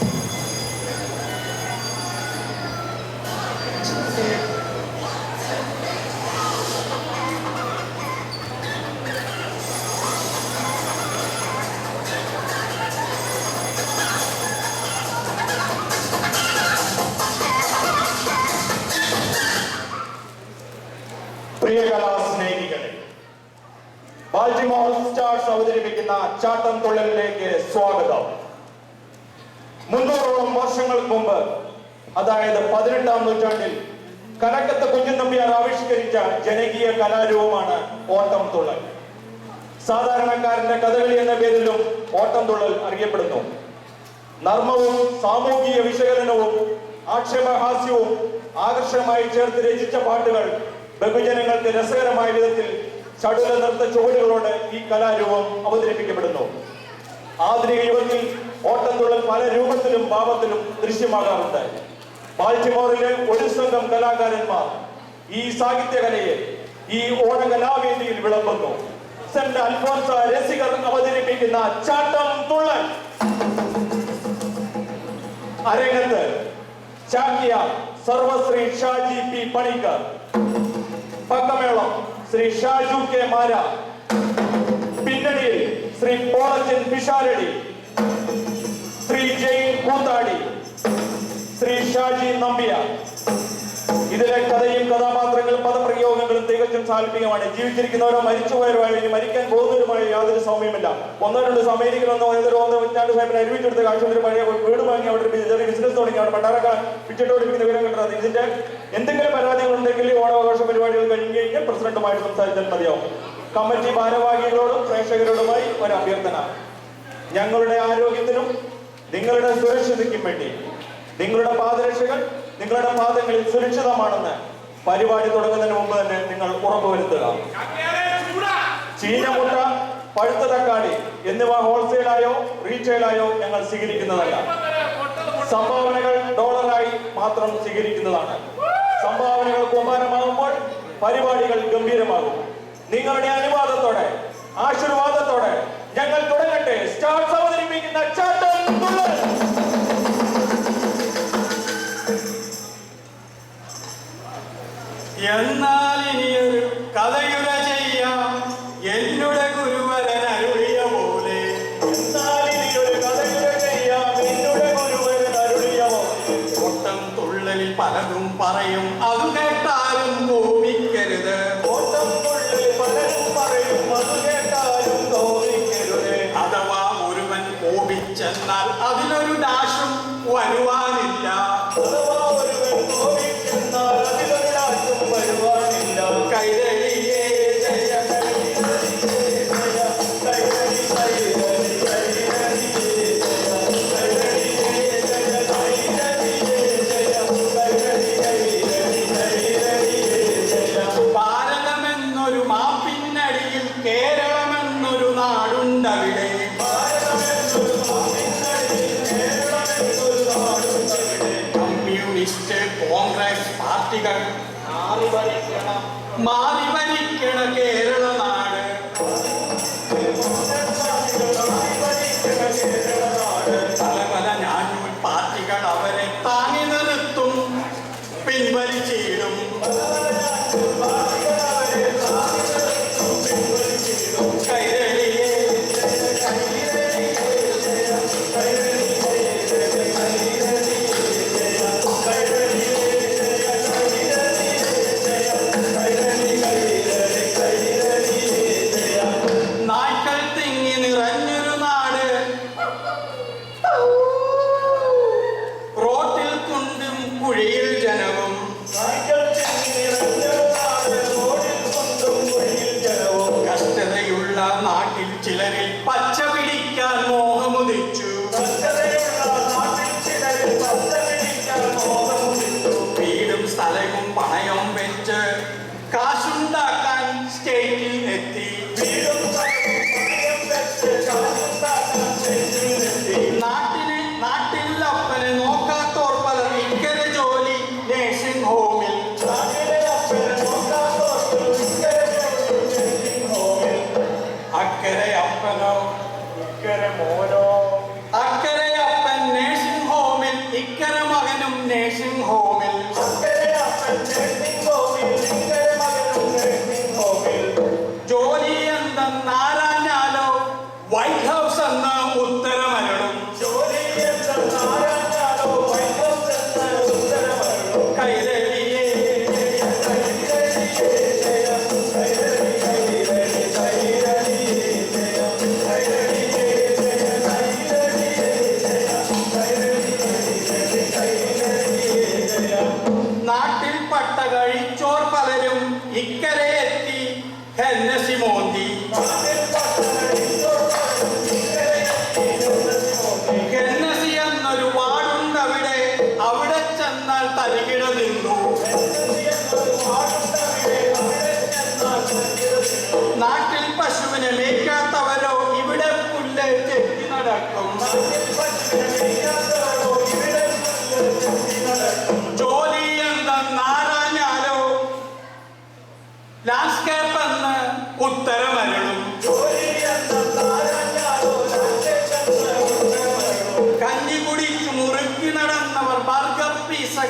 പ്രിയ കലാസ്നേഹികളെ, ബാൽറ്റിമോർ stars അവതരിപ്പിക്കുന്ന ചാട്ടം തുള്ളലിലേക്ക് സ്വാഗതം. 300ഓളം വർഷങ്ങൾക്ക് മുമ്പ്, അതായത് 18ാം നൂറ്റാണ്ടിൽ കനക്കത്ത് കുഞ്ഞൻ നമ്പ്യാർ ആവിഷ്കരിച്ച ജനകീയ കലാരൂപമാണ് ഓട്ടം തുള്ളൽ. സാധാരണക്കാരന്റെ കഥകളി എന്ന പേരിലും ഓട്ടം തുള്ളൽ അറിയപ്പെടുന്നു. നർമ്മവും സാമൂഹിക വിശകലനവും ആക്ഷേപഹാസ്യവും ആകർഷകമായി ചേർത്ത് രചിച്ച പാട്ടുകൾ ബഹുജനങ്ങൾക്ക് രസകരമായ വിധത്തിൽ ചടുല നൃത്ത ചുവടുകളോട് ഈ കലാരൂപം അവതരിപ്പിക്കപ്പെടുന്നു. ആധുനിക യുഗത്തിൽ ഓട്ടംതുള്ളൽ പല രൂപത്തിലും ഭാവത്തിലും ദൃശ്യമാകാറുണ്ട്. ബാൽറ്റിമോറിലെ ഒരു സംഘം കലാകാരന്മാർ ഈ സാഹിത്യകലയെ ഈ ഓണകലാവേദിയിൽ വിളമ്പുന്നു. സെന്റ് അൽഫോൻസ രസികർ അവതരിപ്പിക്കുന്ന ചാട്ടം തുള്ളൽ. അരങ്ങത്ത് ചാക്യ സർവശ്രീ ഷാജി പി പണിക്കർ, പക്കമേളം ശ്രീ ഷാജു കെ മാര, പിന്നണിയിൽ ശ്രീ പോളച്ചൻ പിഷാരടി, ശ്രീ ജെയിൻ കൂത്താടി, ശ്രീ ഷാജി നമ്പ്യാർ. ഇതിലെ കഥയും കഥാപാത്രങ്ങളും പദപ്രയോഗങ്ങളും തികച്ചും സാൽപ്പികമാണ്. ജീവിച്ചിരിക്കുന്നവരോ മരിച്ചുപോയവരോ അല്ലെങ്കിൽ മരിക്കാൻ പോകുന്നവരുമായ യാതൊരു സൗമ്യമില്ല. 1-2 അമേരിക്കയിലൊന്നോ നൂറ്റാണ്ട് സാഹിബിനെ അറിവിച്ചെടുത്ത കാഴ്ച പഴയ വീട് വാങ്ങി അവിടെ ചെറിയ ബിസിനസ് തുടങ്ങി അവിടെ പണ്ടാരക്കാർ പിച്ചിട്ടോടിപ്പിക്കുന്ന വിവരം കണ്ടത്. ഇതിന്റെ എന്തെങ്കിലും പരാതികളുണ്ടെങ്കിൽ ഓണാഘോഷ പരിപാടികൾ കഴിഞ്ഞ് കഴിഞ്ഞാൽ പ്രസിഡന്റുമായിട്ട് സംസാരിച്ചാൽ മതിയാവും. കമ്മിറ്റി ഭാരവാഹികളോടും പ്രേക്ഷകരോടുമായി ഒരു അഭ്യർത്ഥന. ഞങ്ങളുടെ ആരോഗ്യത്തിനും നിങ്ങളുടെ സുരക്ഷിതയ്ക്കും വേണ്ടി നിങ്ങളുടെ പാദരക്ഷകൾ നിങ്ങളുടെ പാദങ്ങളിൽ സുരക്ഷിതമാണെന്ന് പരിപാടി തുടങ്ങുന്നതിന് മുമ്പ് തന്നെ നിങ്ങൾ ഉറപ്പുവരുത്തുക. ചീനമുട്ട, പഴുത്ത തക്കാളി എന്നിവ ഹോൾസെയിലായോ റീറ്റെയിലായോ ഞങ്ങൾ സ്വീകരിക്കുന്നതല്ല. സംഭാവനകൾ ഡോളറായി മാത്രം സ്വീകരിക്കുന്നതാണ്. സംഭാവനകൾ കുമാരമാകുമ്പോൾ പരിപാടികൾ ഗംഭീരമാകും. നിങ്ങളുടെ അനുവാദത്തോടെ ആശീർവാദത്തോടെ ഞങ്ങൾ തുടങ്ങട്ടെ. സ്റ്റാർസ് അവതരിപ്പിക്കുന്ന ചാട്ടം തുള്ളൽ. എന്നാൽ ഇനിയൊരു കഥയുര ചെയ്യാം എന്നുടെ ഗുരുവരൻ അരുളിയ പോലെ. എന്നാൽ ഇനിയൊരു കഥയുര ചെയ്യാം എന്നുടെ ഗുരുവരൻ അരുളിയ പോലെ. ഓട്ടം തുള്ളലിൽ പലതും പറയും, അത് കേട്ടാലും കോപിക്കരുത്. ഓട്ടം തുള്ളലിൽ പലതും പറയും, അത് കേട്ടാലും കോപിക്കരുത്. അഥവാ ഒരുവൻ കോപിച്ചെന്നാൽ അതിലൊരു ദാശം വരുവാനില്ല. അഥവാ ഒരുവൻ കോപിച്ചെന്നാൽ അതിലൊരു ദാശം വരുവാനില്ല. കൈരളിയേ ജയ ഭാരതമെന്നൊരു മാപ്പിന്നടിയിൽ കേരളമെന്നൊരു നാടുണ്ടവിടെ. കമ്മ്യൂണിസ്റ്റ് കോൺഗ്രസ് പാർട്ടികൾ മാറി ഭരിക്കണ കേരള നാട്. പല ഞാനൂൽ പാർട്ടികൾ അവരെ താങ്ങി നിർത്തും, പിൻവലിച്ചിടും. കൈരളിയേ നായ്ക്കൾ തിങ്ങി നിറഞ്ഞൊരു നാട്.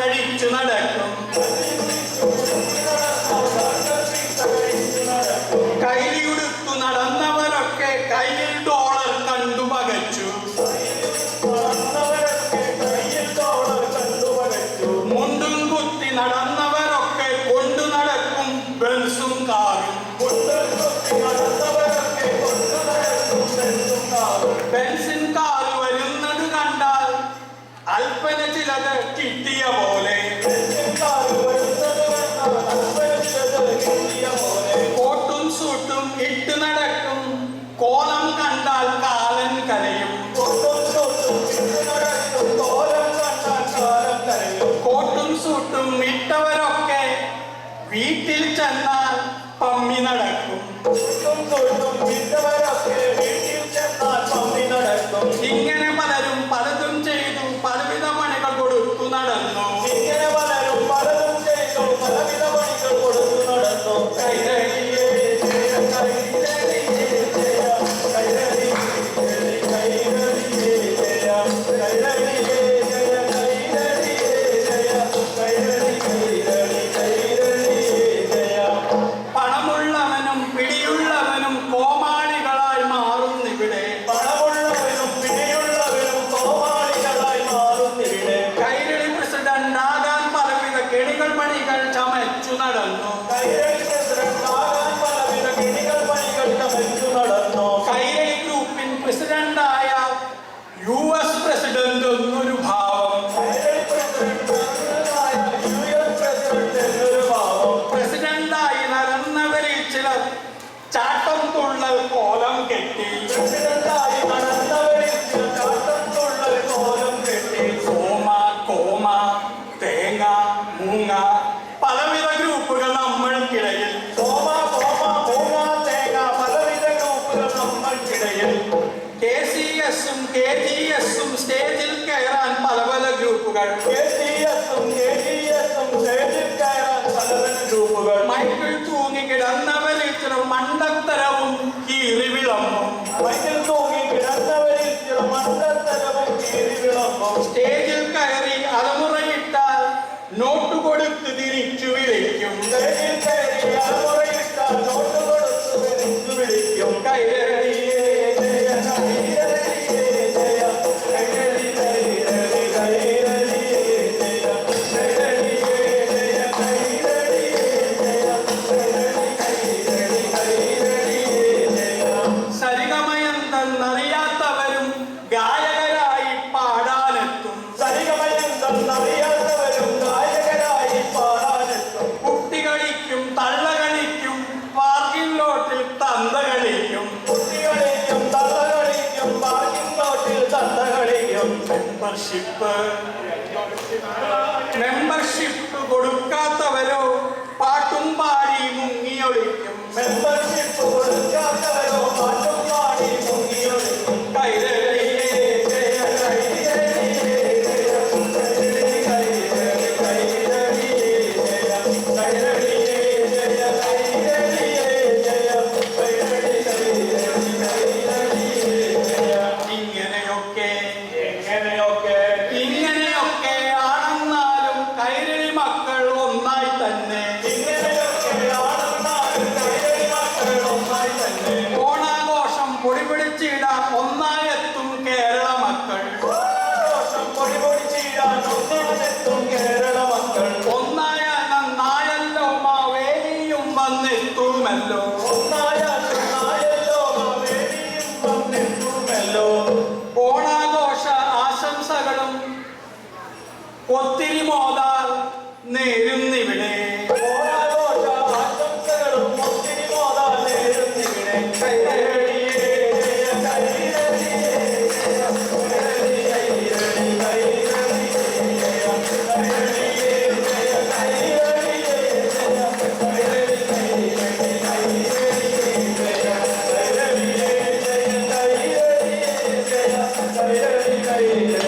കഴിച്ചു നടക്കും. കൈലിയുടുത്തു നടന്നവരൊക്കെ കയ്യിൽ ഡോളർ കണ്ടു പകച്ചു. മുണ്ടും കുത്തി നടന്നവരൊക്കെ കൊണ്ടു നടക്കും ബെൻസും കാറും. ബെൻസിൻ കാറ് വരുന്നത് കണ്ടാൽ അല്പന ചിലത് കിട്ടിയ പോലെ. കോട്ടും സൂട്ടും ഇട്ട് നടക്കും, കോലം കണ്ടാൽ കാലൻ കരയും. കോട്ടും സൂട്ടും ഇട്ടവരൊക്കെ വീട്ടിൽ ചെന്നാൽ പമ്മി നടക്കും. ഇങ്ങനെ പലരും പലതും ചെയ്തു പലവിധ പണികൾ കൊടുത്തു നടന്നു. പണമുള്ളവനും പിടിയുള്ളവനും കോമാളികളായി മാറുന്നിവിടെ. കൈരളി പ്രസിഡന്റ് ആകാൻ പലവിധ കെണികൾ പണികൾ ചമച്ചു നടന്നു. കൈരളി ഗ്രൂപ്പിൻ പ്രസിഡന്റായ US പ്രസിഡന്റ് എന്നൊരു ഭാവം. പ്രസിഡന്റായി നടന്നവരിൽ ചിലർ ചാട്ടം തുള്ളൽ കോലം കെട്ടി. കോമ കോമ തേങ്ങ മൂങ്ങ പലവിധ ഗ്രൂപ്പുകൾ നമ്മൾക്കിടയിൽ. KCSഉം KGSഉം സ്റ്റേജിൽ കയറാൻ പല പല ഗ്രൂപ്പുകൾ. മൈക്കിൾ തൂങ്ങി കിടന്നവരിൽ ചില മണ്ടത്തരവും കീറിവിളമ്പും. സ്റ്റേജിൽ കയറി അലമുറയിട്ടാൽ നോട്ട് കൊടുത്ത് തിരിച്ചു വിളിക്കും. സരിഗമയെന്തെന്നറിയാത്തവരും ഗായകരായി പാടാനെത്തും. കുട്ടികളിക്കും തള്ളകളിക്കും പാർക്കിംഗ് ലോട്ടിൽ തന്ത കളിക്കും. മെമ്പർഷിപ്പ് കൊടുക്കാത്തവരോ പാട്ടും പാടി മുങ്ങിയൊളിക്കും. ഇങ്ങനെയൊക്കെ ആണെന്നാലും കൈരളി മക്കൾ ഒന്നായി തന്നെ. ഓണാഘോഷം പൊടിപിടിച്ചിടാൻ ഒന്നായെത്തും കേരള മക്കൾ. ഒന്നായ നന്നായല്ലോ മാവേലിയും വന്നെത്തുമല്ലോ. ഓണാഘോഷ ആശംസകളും ഒത്തിരി മോദാൽ നേരുന്നിവിടെ. Hey,